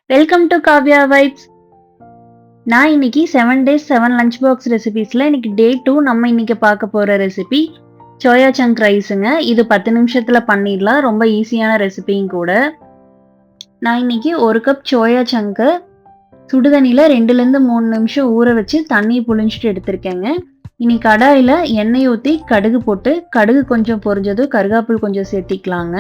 Welcome to Kavya vibes. நான் இன்னைக்கு 7 days 7 lunch box ரெசிபீஸ்ல இன்னைக்கு டே 2 நம்ம இன்னைக்கு பார்க்க போற ரெசிபி சோயா சங்க் ரைஸுங்க. இது 10 நிமிஷத்துல பண்ணிடலாம். ரொம்ப ஈஸியான ரெசிபியும் கூட. நான் இன்னைக்கு 1 கப் சோயா சங்க்கு சுடுதண்ணில 2லேருந்து 3 நிமிஷம் ஊற வச்சு தண்ணி புழிஞ்சிட்டு எடுத்திருக்கேங்க. இனி கடாயில எண்ணெய் ஊற்றி கடுகு போட்டு கடுகு கொஞ்சம் பொரிஞ்சதும் கருகாப்பில் கொஞ்சம் சேர்த்திக்கலாங்க.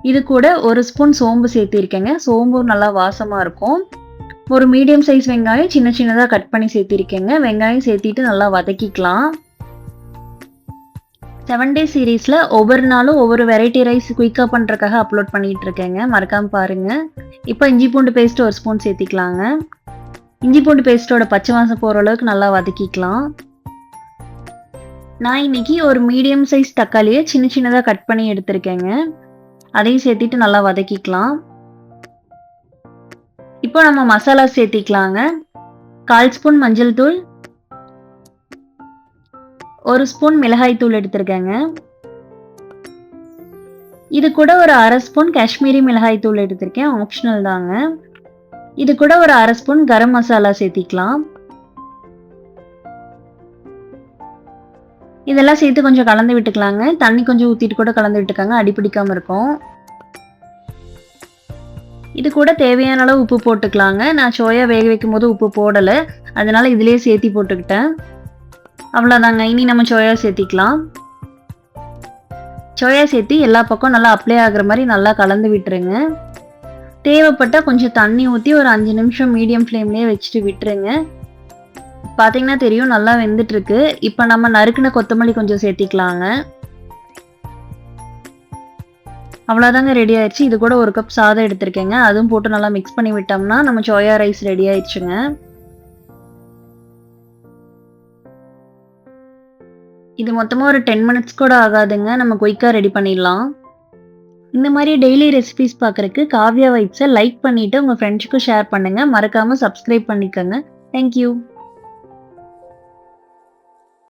இது கூட 1 ஸ்பூன் சோம்பு சேர்த்திருக்கேங்க. சோம்பு நல்லா வாசமா இருக்கும். ஒரு மீடியம் சைஸ் வெங்காயம் சின்ன சின்னதா கட் பண்ணி சேர்த்திருக்கேங்க. வெங்காயம் சேர்த்திட்டு நல்லா வதக்கிக்கலாம். 7 days சீரீஸ்ல ஒவ்வொரு நாளும் ஒவ்வொரு வெரைட்டி ரைஸ் குயிக்கா பண்றதுக்காக அப்லோட் பண்ணிட்டு இருக்கேங்க. மறக்காம பாருங்க. இப்போ இஞ்சி பூண்டு பேஸ்ட் 1 ஸ்பூன் சேர்த்திக்கலாங்க. இஞ்சி பூண்டு பேஸ்டோட பச்சை வாசம் போற அளவுக்கு நல்லா வதக்கிக்கலாம். நான் இன்னைக்கு ஒரு மீடியம் சைஸ் தக்காளியை சின்ன சின்னதா கட் பண்ணி எடுத்திருக்கேங்க. அதையும் சேர்த்திட்டு நல்லா வதக்கிக்கலாம். இப்போ நம்ம மசாலா சேர்த்திக்கலாங்க. 1/4 ஸ்பூன் மஞ்சள் தூள், 1 ஸ்பூன் மிளகாய் தூள் எடுத்திருக்கேங்க. இது கூட ஒரு 1/2 ஸ்பூன் காஷ்மீரி மிளகாய் தூள் எடுத்திருக்கேன். ஆப்ஷனல் தாங்க. இது கூட ஒரு 1/2 ஸ்பூன் கரம் மசாலா சேர்த்திக்கலாம். இதெல்லாம் சேர்த்து கொஞ்சம் கலந்து விட்டுக்கலாங்க. தண்ணி கொஞ்சம் ஊற்றிட்டு கூட கலந்து விட்டுக்காங்க, அடிப்பிடிக்காம இருக்கும். இது கூட தேவையான அளவு உப்பு போட்டுக்கலாங்க. நான் சோயா வேக வைக்கும் போது உப்பு போடலை, அதனால இதுலேயே சேர்த்தி போட்டுக்கிட்டேன். அவ்வளோதாங்க. இனி நம்ம சோயா சேர்த்திக்கலாம். சோயா சேர்த்தி எல்லா பக்கம் நல்லா அப்ளை ஆகுற மாதிரி நல்லா கலந்து விட்டுருங்க. தேவைப்பட்டால் கொஞ்சம் தண்ணி ஊற்றி ஒரு 5 நிமிஷம் மீடியம் ஃப்ளேம்லேயே வச்சுட்டு விட்டுருங்க. பார்த்தீங்கன்னா தெரியும் நல்லா வெந்துட்டு இருக்கு. இப்போ நம்ம நறுக்குன கொத்தமல்லி கொஞ்சம் சேர்த்திக்கலாங்க. அவ்வளோதாங்க, ரெடி ஆயிடுச்சு. இது கூட 1 கப் சாதம் எடுத்திருக்கேங்க. அதுவும் போட்டு நல்லா மிக்ஸ் பண்ணி விட்டோம்னா நம்ம சோயா ரைஸ் ரெடி ஆயிடுச்சுங்க. இது மொத்தமாக ஒரு 10 மினிட்ஸ் கூட ஆகாதுங்க. நம்ம குயிக்காக ரெடி பண்ணிடலாம். இந்த மாதிரி டெய்லி ரெசிபிஸ் பார்க்குறக்கு காவ்யா வைப்ஸை லைக் பண்ணிவிட்டு உங்கள் ஃப்ரெண்ட்ஸுக்கும் ஷேர் பண்ணுங்கள். மறக்காமல் சப்ஸ்கிரைப் பண்ணிக்கோங்க. தேங்க்யூ.